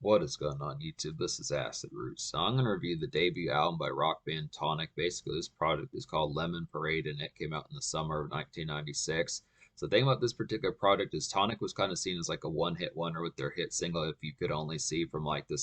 What is going on YouTube? This is Acid Roots. So I'm going to review the debut album by rock band Tonic. Basically, this product is called Lemon Parade and it came out in the summer of 1996. So the thing about this particular product is Tonic was kind of seen as like a one-hit wonder with their hit single If You Could Only See from like the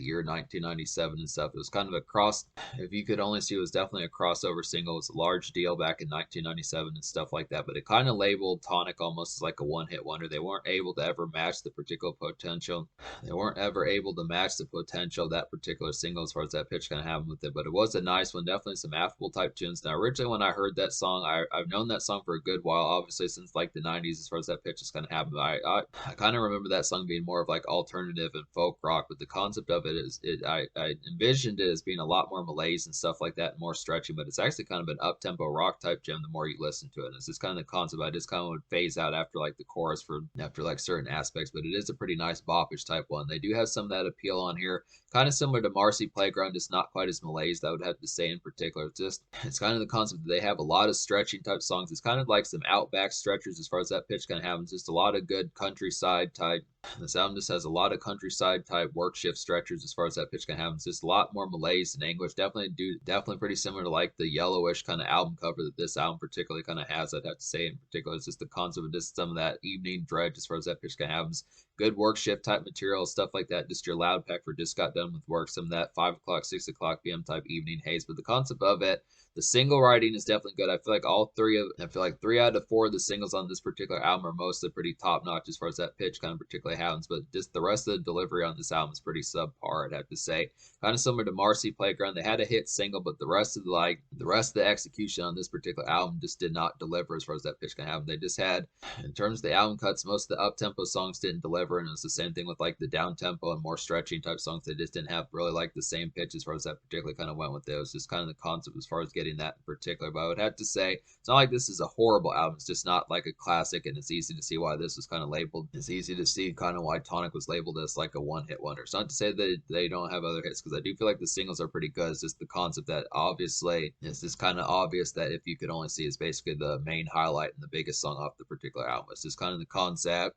year 1997 and stuff. It was kind of a cross. If You Could Only See was definitely a crossover single. It was a large deal back in 1997 and stuff like that. But it kind of labeled Tonic almost as like a one-hit wonder. They weren't able to ever match the particular potential. They weren't ever able to match the potential of that particular single as far as that pitch kind of happened with it, but it was a nice one. Definitely some affable type tunes. Now, originally when I heard that song, I've known that song for a good while, obviously since like the 90s as far as that pitch is kind of happened. I kind of remember that song being more of like alternative and folk rock, but the concept of it is I envisioned it as being a lot more malaise and stuff like that, and more stretching, but it's actually kind of an up tempo rock type gem the more you listen to it. And it's just kind of the concept. I just kind of would phase out after like the chorus for after like certain aspects, but it is a pretty nice bopish type one. They do have some of that appeal on here, kind of similar to Marcy Playground, just not quite as malaise, I would have to say in particular. It's kind of the concept that they have a lot of stretching type songs. It's kind of like some outback stretchers as far as that pitch kind of happens. Just a lot of good countryside type. This album just has a lot of countryside type workshift stretchers as far as that pitch kind of happens. Just a lot more malaise and anguish. Definitely pretty similar to like the yellowish kind of album cover that this album particularly kind of has. I'd have to say in particular, it's just the concept of just some of that evening dredge as far as that pitch kind of happens. Good work shift type material, stuff like that. Just your loud pack for just got done with work. Some of that 5 o'clock, 6 o'clock p.m. type evening haze. But the concept of it, the single writing is definitely good. I feel like 3 out of 4 of the singles on this particular album are mostly pretty top notch as far as that pitch kind of particularly happens. But just the rest of the delivery on this album is pretty subpar, I'd have to say. Kind of similar to Marcy Playground. They had a hit single, but the rest of the execution on this particular album just did not deliver as far as that pitch can happen. They just had, in terms of the album cuts, most of the up tempo songs didn't deliver, and it was the same thing with like the down tempo and more stretching type songs. They just didn't have really like the same pitch as far as that particularly kind of went with it. It was just kind of the concept as far as getting that in particular. But I would have to say it's not like this is a horrible album. It's just not like a classic, and it's easy to see why this was kind of labeled. It's easy to see kind of why Tonic was labeled as like a one-hit wonder. It's not to say that they don't have other hits, because I do feel like the singles are pretty good. It's just the concept that obviously it's just kind of obvious that If You Could Only See is basically the main highlight and the biggest song off the particular album. It's just kind of the concept.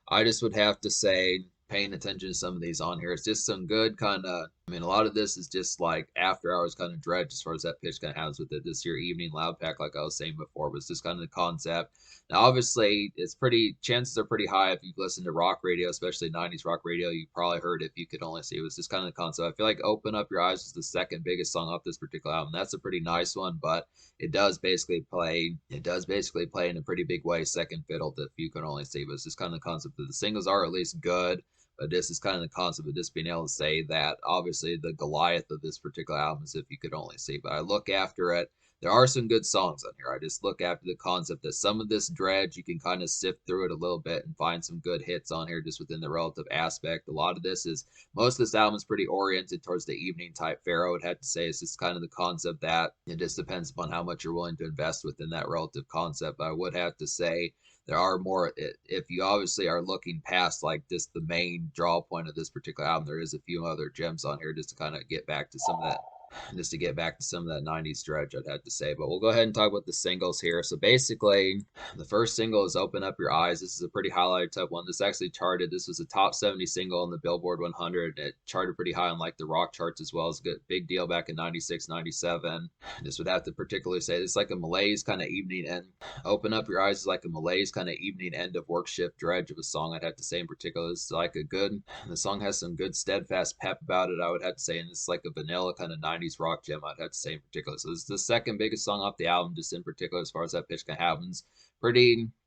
I just would have to say, paying attention to some of these on here, it's just some good kind of, I mean, a lot of this is just like after hours kind of dredge as far as that pitch kind of happens with it. This your evening loud pack, like I was saying before, was just kind of the concept. Now, obviously, chances are pretty high if you've listened to rock radio, especially 90s rock radio, you probably heard If You Could Only See. It was just kind of the concept. I feel like Open Up Your Eyes is the second biggest song off this particular album. That's a pretty nice one, but it does basically play in a pretty big way second fiddle to If You Could Only See. But it's just kind of the concept that the singles are at least good. But this is kind of the concept of just being able to say that obviously the Goliath of this particular album is If You Could Only See. But I look after it, there are some good songs on here. I just look after the concept that some of this dredge, you can kind of sift through it a little bit and find some good hits on here just within the relative aspect. Most of this album is pretty oriented towards the evening type fare. I would have to say it's just kind of the concept that it just depends upon how much you're willing to invest within that relative concept. But I would have to say, there are more, if you obviously are looking past like just the main draw point of this particular album, there is a few other gems on here just to kind of get back to some of that. Just to get back to some of that 90s dredge, I'd have to say. But we'll go ahead and talk about the singles here. So basically, the first single is Open Up Your Eyes. This is a pretty highlighted type one. This actually charted. This was a top 70 single on the Billboard 100. It charted pretty high on like the rock charts as well. It's a good big deal back in 96, 97. This would have to particularly say it's like a malaise kind of evening end. Open Up Your Eyes is like a malaise kind of evening end of work shift dredge of a song, I'd have to say in particular. It's like the song has some good steadfast pep about it, I would have to say. And it's like a vanilla kind of 90s rock gem, I'd have to say in particular. So this is the second biggest song off the album, just in particular as far as that pitch kind of happens.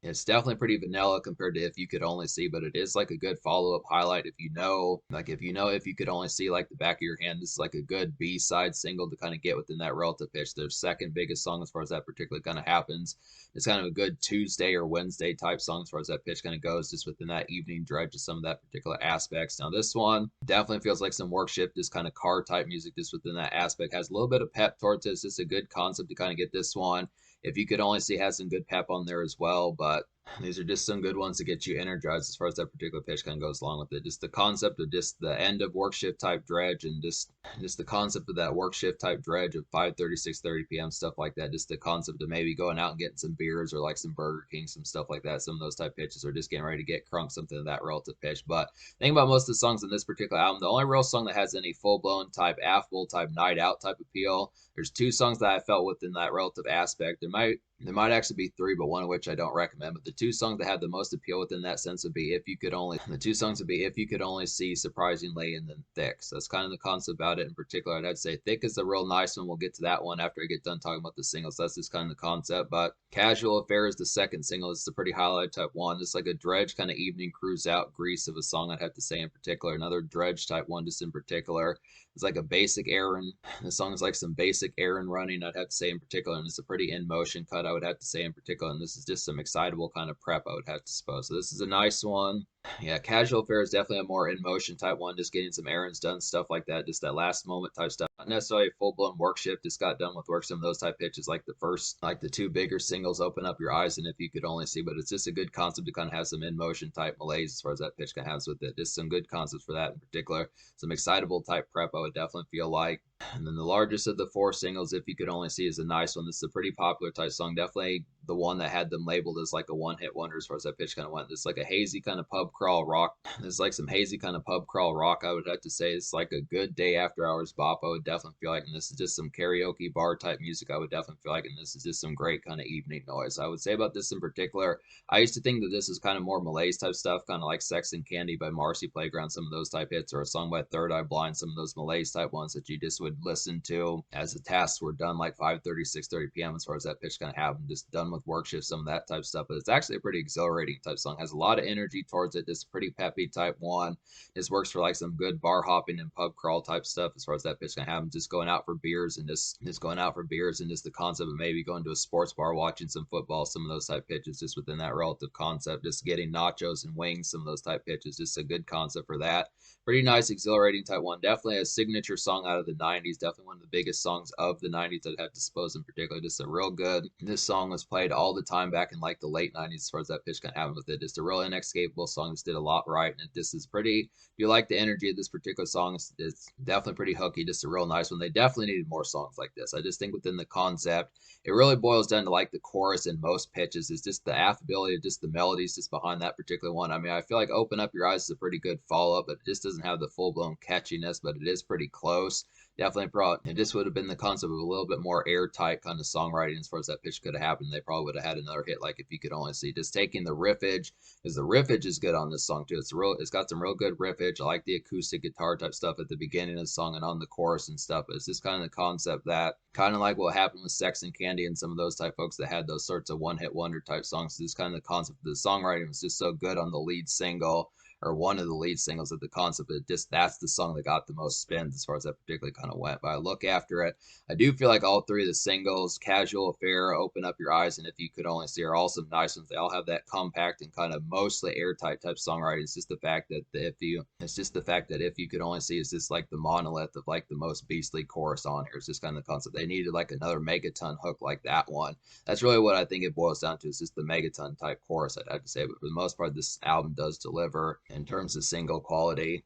It's definitely pretty vanilla compared to If You Could Only See, but it is like a good follow-up highlight. If you know If You Could Only See like the back of your hand, this is like a good B-side single to kind of get within that relative pitch. Their second biggest song as far as that particular kind of happens. It's kind of a good Tuesday or Wednesday type song as far as that pitch kind of goes, just within that evening dredge of some of that particular aspects. Now this one definitely feels like some worship, just kind of car type music just within that aspect. Has a little bit of pep towards it. It's just a good concept to kind of get this one. If You Could Only See has some good pep on there as well, but These are just some good ones to get you energized as far as that particular pitch kind of goes along with it. Just the concept of just the end of work shift type dredge, and just the concept of that work shift type dredge of 5:30, 6:30 p.m. stuff like that. Just the concept of maybe going out and getting some beers or like some Burger King, some stuff like that. Some of those type pitches, or just getting ready to get crunk, something of that relative pitch. But think about most of the songs in this particular album. The only real song that has any full blown type affable type night out type appeal. There's two songs that I felt within that relative aspect. There might actually be three, but one of which I don't recommend. But the two songs that have the most appeal within that sense would be If You Could Only. The two songs would be If You Could Only See, Surprisingly, and then Thick. So that's kind of the concept about it in particular. And I'd say Thick is the real nice one. We'll get to that one after I get done talking about the singles. So that's just kind of the concept. But Casual Affair is the second single. It's a pretty highlight type one. It's like a dredge kind of evening cruise out grease of a song, I'd have to say in particular. Another dredge type one just in particular. It's like a basic errand. The song is like some basic errand running, I'd have to say in particular, and it's a pretty in motion cut, I would have to say in particular. And this is just some excitable kind of prep, I would have to suppose. So this is a nice one. Yeah, Casual Affair is definitely a more in motion type one, just getting some errands done, stuff like that, just that last moment type stuff. Not necessarily a full blown work shift, just got done with work. Some of those type pitches, like the two bigger singles, Open Up Your Eyes and If You Could Only See. But it's just a good concept to kind of have some in motion type malaise as far as that pitch kind of has with it. Just some good concepts for that in particular. Some excitable type prep, I would definitely feel like. And then the largest of the four singles, If You Could Only See, is a nice one. This is a pretty popular type song. Definitely the one that had them labeled as like a one-hit wonder as far as that pitch kind of went. It's like a hazy kind of pub crawl rock. It's like some hazy kind of pub crawl rock, I would have to say. It's like a good day after hours bop, I would definitely feel like. And this is just some karaoke bar type music, I would definitely feel like. And this is just some great kind of evening noise. I would say about this in particular, I used to think that this is kind of more malaise type stuff, kind of like Sex and Candy by Marcy Playground, some of those type hits, or a song by Third Eye Blind, some of those malaise type ones that you just would listen to as the tasks were done like 5:30, 6:30 p.m. as far as that pitch kind of happened, just done with work shift, some of that type stuff. But it's actually a pretty exhilarating type song. Has a lot of energy towards it. Just pretty peppy type one. This works for like some good bar hopping and pub crawl type stuff as far as that pitch kind of happens. Just going out for beers and just going out for beers, and just the concept of maybe going to a sports bar, watching some football, some of those type pitches just within that relative concept. Just getting nachos and wings, some of those type pitches. Just a good concept for that. Pretty nice, exhilarating type one. Definitely a signature song out of the 90s. Definitely one of the biggest songs of the 90s, I'd have to suppose in particular. Just a real good. This song was played all the time back in like the late 90s as far as that pitch can happen with it. Just a real inescapable song. Just did a lot right. And it just is pretty, if you like the energy of this particular song, it's definitely pretty hooky. Just a real nice one. They definitely needed more songs like this. I just think within the concept, it really boils down to like the chorus in most pitches. Is just the affability of just the melodies just behind that particular one. I mean, I feel like Open Up Your Eyes is a pretty good follow-up, but it just doesn't have the full-blown catchiness, but it is pretty close. Definitely brought, it just would have been the concept of a little bit more airtight kind of songwriting as far as that pitch could have happened. They probably would have had another hit, like If You Could Only See. Just taking the riffage, because the riffage is good on this song too. It's got some real good riffage. I like the acoustic guitar type stuff at the beginning of the song and on the chorus and stuff. But it's just kind of the concept that kind of like what happened with Sex and Candy and some of those type folks that had those sorts of one hit wonder type songs. This kind of the concept of the songwriting was just so good on the lead single, or one of the lead singles, of the concept that just that's the song that got the most spins as far as that particularly kind of went. But I look after it, I do feel like all three of the singles, Casual Affair, Open Up Your Eyes, and If You Could Only See, are all some nice ones. They all have that compact and kind of mostly airtight type songwriting. It's just the fact that If You Could Only See is just like the monolith of like the most beastly chorus on here. It's just kind of the concept. They needed like another megaton hook like that one. That's really what I think it boils down to. Is just the megaton type chorus, I'd have to say. But for the most part, this album does deliver in terms of single quality.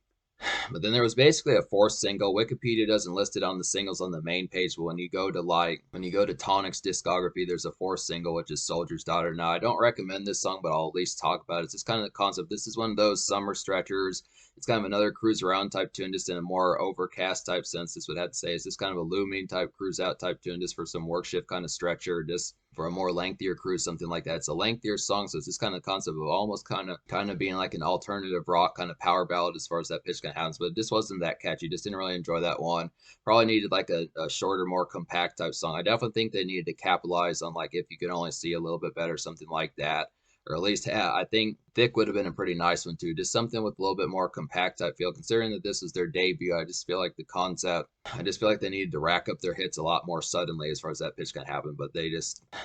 But then there was basically a fourth single. Wikipedia doesn't list it on the singles on the main page, but when you go to Tonic's discography, there's a fourth single, which is Soldier's Daughter. Now, I don't recommend this song, but I'll at least talk about it. It's just kind of the concept. This is one of those summer stretchers. It's kind of another cruise around type tune, just in a more overcast type sense. This would have to say it's just kind of a looming type cruise out type tune, just for some work shift kind of stretcher, just for a more lengthier cruise, something like that. It's a lengthier song, so it's just kind of the concept of almost kind of being like an alternative rock kind of power ballad as far as that pitch kind of happens. But it just wasn't that catchy. Just didn't really enjoy that one. Probably needed like a shorter, more compact type song. I definitely think they needed to capitalize on like If You Could Only See a little bit better, something like that. Or at least I think Thick would have been a pretty nice one too. Just something with a little bit more compact type feel. Considering that this was their debut, I just feel like the concept, I just feel like they needed to rack up their hits a lot more suddenly as far as that pitch can happen. But they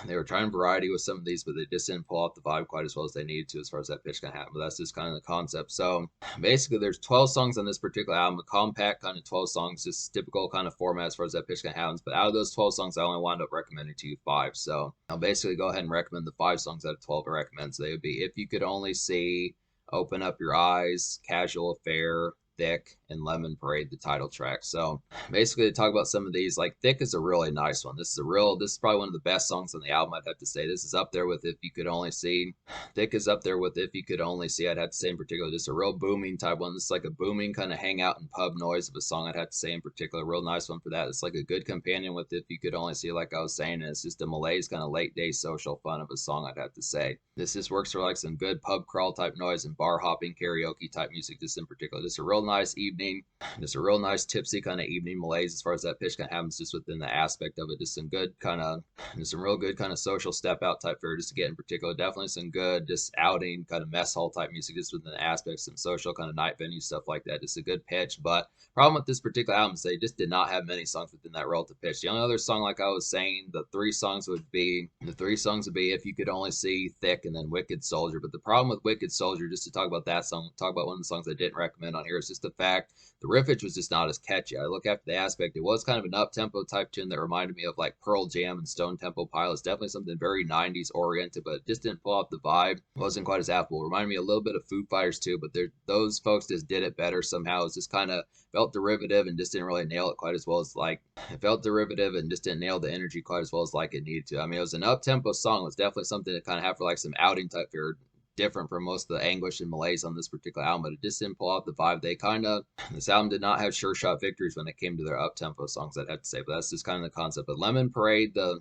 were trying variety with some of these, but they just didn't pull off the vibe quite as well as they needed to as far as that pitch can happen. But that's just kind of the concept. So basically, there's 12 songs on this particular album, a compact kind of 12 songs, just typical kind of format as far as that pitch can happen. But out of those 12 songs, I only wound up recommending to you 5. So I'll basically go ahead and recommend the 5 songs out of 12 I recommend. So they would be If You Could Only See, Open Up Your Eyes, Casual Affair, Thick, and Lemon Parade, the title track. So basically to talk about some of these, like Thick is a really nice one. This is probably one of the best songs on the album, I'd have to say. This is up there with If You Could Only See. Thick is up there with If You Could Only See, I'd have to say in particular. Just a real booming type one. This is like a booming kind of hangout and pub noise of a song, I'd have to say in particular. Real nice one for that. It's like a good companion with If You Could Only See, like I was saying, and it's just a malaise kind of late day social fun of a song, I'd have to say. This just works for like some good pub crawl type noise and bar hopping karaoke type music, just in particular. Just a real nice evening, just a real nice tipsy kind of evening malaise as far as that pitch can happen, just within the aspect of it. Just some good kind of, just some real good kind of social step out type fare just to get in particular. Definitely some good just outing kind of mess hall type music just within the aspects, some social kind of night venue stuff like that. Just a good pitch. But problem with this particular album is they just did not have many songs within that relative pitch. The only other song, like I was saying, the three songs would be If You Could Only See, Thick, and then Wicked Soldier. But the problem with Wicked Soldier, just to talk about that song, talk about one of the songs I didn't recommend on here, is just the fact the riffage was just not as catchy. I look after the aspect, it was kind of an up-tempo type tune that reminded me of like Pearl Jam and Stone Temple Pilots. Definitely something very 90s oriented, but it just didn't pull off the vibe. It wasn't quite as applicable. Reminded me a little bit of Foo Fighters too, but those folks just did it better somehow. It was just kind of felt derivative and just didn't really nail it quite as well as like it felt derivative and just didn't nail the energy quite as well as like it needed to. I mean, it was an up-tempo song. It was definitely something to kind of have for like some outing type fare, different from most of the anguish and malaise on this particular album, but it just didn't pull out the vibe. This album did not have sure shot victories when it came to their up tempo songs, I'd have to say, but that's just kind of the concept. But Lemon Parade, the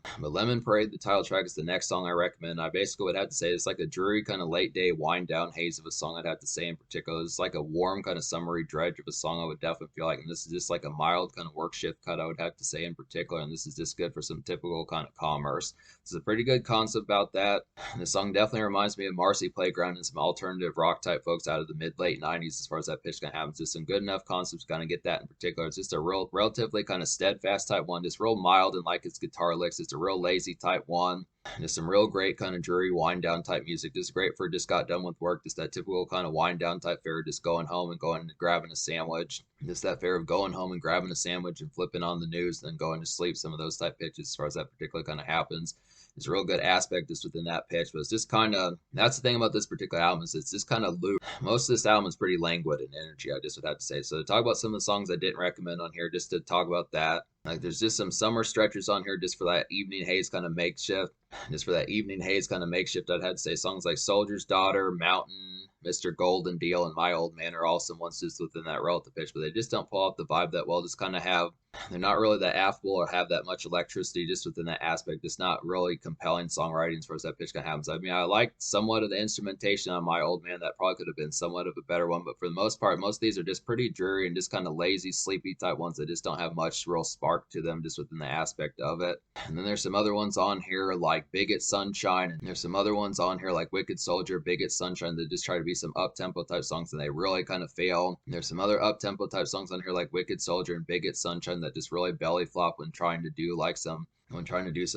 title track, is the next song I recommend. I basically would have to say it's like a dreary kind of late day wind down haze of a song, I'd have to say in particular. It's like a warm kind of summery dredge of a song, I would definitely feel like, and this is just like a mild kind of workshift cut, I would have to say in particular, and this is just good for some typical kind of commerce. It's a pretty good concept about that. The song definitely reminds me of Marcy Playground and some alternative rock type folks out of the mid-late 90s as far as that pitch can happen. It's just some good enough concepts to kind of get that in particular. It's just a relatively kind of steadfast type one, just real mild and like its guitar licks. It's a real lazy type one. Just some real great kind of dreary wind down type music. Just great for just got done with work. Just that typical kind of wind down type fare, just going home and going and grabbing a sandwich. Just that fare of going home and grabbing a sandwich and flipping on the news and then going to sleep. Some of those type pitches as far as that particular kind of happens. It's a real good aspect just within that pitch, but it's just kind of, that's the thing about this particular album, is it's just kind of loose. Most of this album is pretty languid in energy, I just would have to say. So to talk about some of the songs I didn't recommend on here, just to talk about that, like there's just some summer stretchers on here just for that evening haze kind of makeshift. I'd have to say songs like Soldier's Daughter, Mountain, Mr. Golden Deal, and My Old Man are all some ones just within that relative pitch, but they just don't pull off the vibe that well. Just kind of have, they're not really that affable or have that much electricity just within that aspect. It's not really compelling songwriting as far as that pitch can happen. So, I mean, I liked somewhat of the instrumentation on My Old Man. That probably could have been somewhat of a better one, but for the most part, most of these are just pretty dreary and just kind of lazy, sleepy type ones that just don't have much real spark to them just within the aspect of it. And then there's some other ones on here like Bigot Sunshine, and there's some other ones on here like Wicked Soldier, Bigot Sunshine, that just try to be some up-tempo type songs and they really kind of fail. And there's some other up-tempo type songs on here like Wicked Soldier and Bigot Sunshine that just really belly flop when trying to do some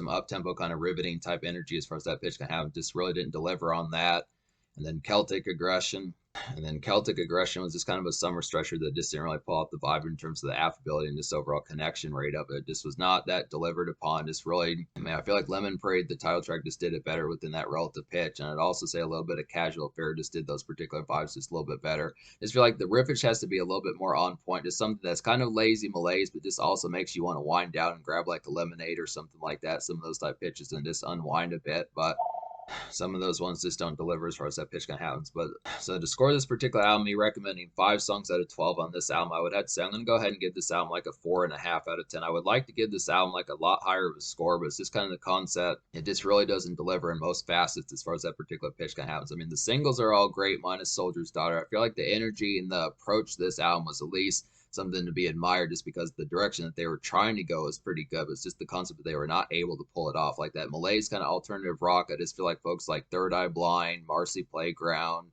up-tempo kind of riveting type energy as far as that pitch can have. Just really didn't deliver on that. And then Celtic Aggression was just kind of a summer stretcher that just didn't really pull off the vibe in terms of the affability and just overall connection rate of it. Just was not that delivered upon. Just really, I mean, I feel like Lemon Parade, the title track, just did it better within that relative pitch. And I'd also say a little bit of Casual Affair just did those particular vibes just a little bit better. I just feel like the riffage has to be a little bit more on point. Just something that's kind of lazy malaise, but just also makes you want to wind down and grab like a lemonade or something like that. Some of those type pitches and just unwind a bit. But some of those ones just don't deliver as far as that pitch can happen. But so to score this particular album, me recommending 5 songs out of 12 on this album, I would have to say I'm going to go ahead and give this album like a 4.5 out of 10. I would like to give this album like a lot higher of a score, but it's just kind of the concept. It just really doesn't deliver in most facets as far as that particular pitch can happen. I mean, the singles are all great, minus Soldier's Daughter. I feel like the energy and the approach to this album was at least something to be admired just because the direction that they were trying to go is pretty good, but it's just the concept that they were not able to pull it off. Like that malaise kind of alternative rock, I just feel like folks like Third Eye Blind, Marcy Playground,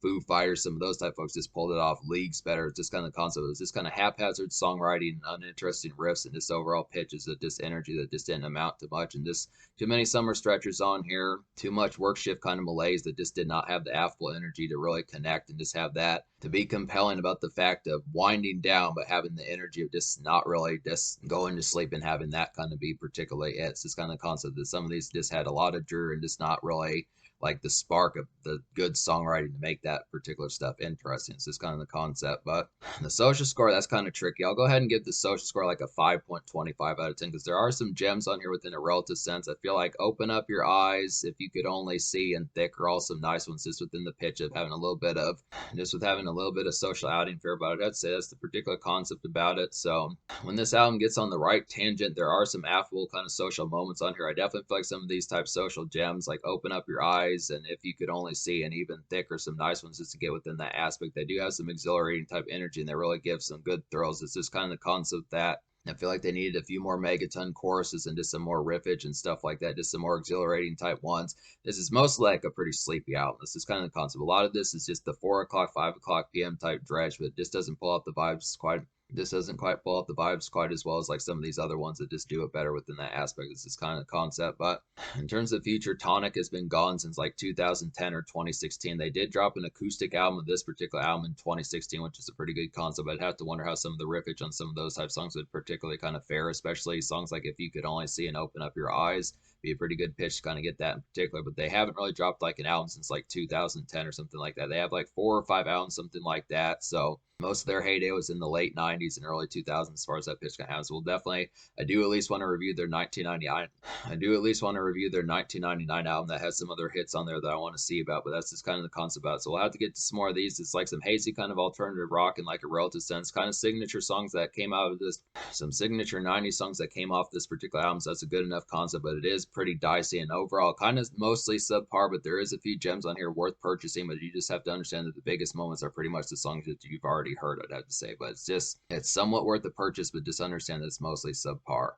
Foo Fighters, some of those type folks just pulled it off leagues better. It's just kind of the concept. It was just kind of haphazard songwriting and uninteresting riffs and just overall pitches of just energy that just didn't amount to much. And just too many summer stretchers on here, too much workshift kind of malaise that just did not have the affable energy to really connect and just have that to be compelling about the fact of winding down, but having the energy of just not really just going to sleep and having that kind of be particularly it. It's just kind of the concept that some of these just had a lot of drew and just not really like the spark of the good songwriting to make that particular stuff interesting. It's just kind of the concept. But the social score, that's kind of tricky. I'll go ahead and give the social score like a 5.25 out of 10 because there are some gems on here within a relative sense. I feel like Open Up Your Eyes, If You Could Only See, and Thick are all some nice ones just within the pitch of having a little bit of just with having a little bit of social outing fair about it. I'd say that's the particular concept about it. So when this album gets on the right tangent, there are some affable kind of social moments on here. I definitely feel like some of these type social gems like Open Up Your Eyes and If You Could Only See and even Thick are some nice ones just to get within that aspect. They do have some exhilarating type energy and they really give some good thrills. It's just kind of the concept that I feel like they needed a few more megaton choruses and just some more riffage and stuff like that, just some more exhilarating type ones. This is mostly like a pretty sleepy album. This is kind of the concept. A lot of this is just the 4 o'clock, 5 o'clock p.m. type dredge, but it just doesn't pull out the vibes quite. This doesn't quite pull out the vibes quite as well as like some of these other ones that just do it better within that aspect. This is kind of the concept. But in terms of future, Tonic has been gone since like 2010 or 2016. They did drop an acoustic album of this particular album in 2016, which is a pretty good concept. I'd have to wonder how some of the riffage on some of those type of songs would particularly kind of fare, especially songs like If You Could Only See and Open Up Your Eyes. Be a pretty good pitch to kind of get that in particular, but they haven't really dropped like an album since like 2010 or something like that. They have like 4 or 5 albums, something like that. So most of their heyday was in the late 90s and early 2000s as far as that pitch kind of has. So we'll definitely, I do at least want to review their 1999. I do at least want to review their 1999 album that has some other hits on there that I want to see about, but that's just kind of the concept about it. So we'll have to get to some more of these. It's like some hazy kind of alternative rock in like a relative sense, kind of signature songs that came out of this, some signature 90s songs that came off this particular album. So that's a good enough concept, but it is pretty dicey and overall kind of mostly subpar, but there is a few gems on here worth purchasing, but you just have to understand that the biggest moments are pretty much the songs that you've already heard, I'd have to say, but it's somewhat worth the purchase, but just understand that it's mostly subpar.